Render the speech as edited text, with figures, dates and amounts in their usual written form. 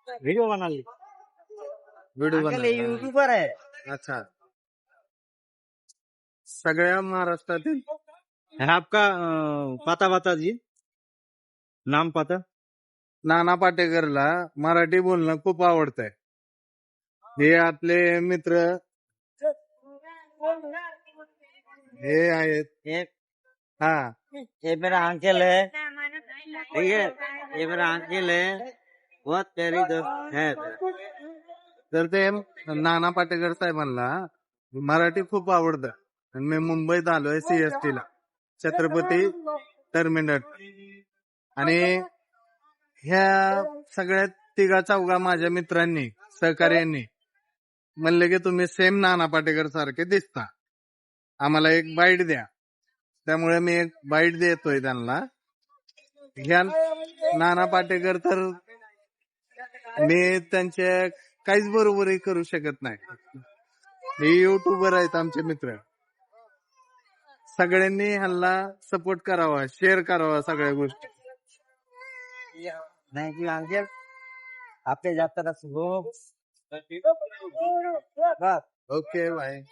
Video बनाली video uncle ये YouTuber है. अच्छा, सगळ्या महाराष्ट्रातील है आपका पता बता जी, नाम पता. नाना पाटेकरला मराठी बोलणं खूप आवडतंय. हे आपले मित्र हे आहेत. ये हा, ये मेरा अंकल है, ठीक है. ये मेरा अंकल है, बहुत प्यारी दोस्त है. तर ते नाना पाटेकर साहेबांना मराठी खूप आवडतं. आणि मी मुंबईत आलोय सीएसटी ला, छत्रपती टर्मिनल. आणि ह्या सगळ्या तिघा चौघा माझ्या मित्रांनी सहकार्यांनी म्हणले की तुम्ही सेम नाना पाटेकर सारखे दिसता, आम्हाला एक बाईट द्या. त्यामुळे मी एक बाईट देतोय त्यांना. ह्या नाना पाटेकर तर मी त्यांचे काहीच बरोबरी करू शकत नाही. हे युट्यूबर आहेत आमचे मित्र. सगळ्यांनी ह्यांना सपोर्ट करावा, शेअर करावा सगळ्या गोष्टी. थैंक यू अंकल, आपके जाता शुभ. Okay bye.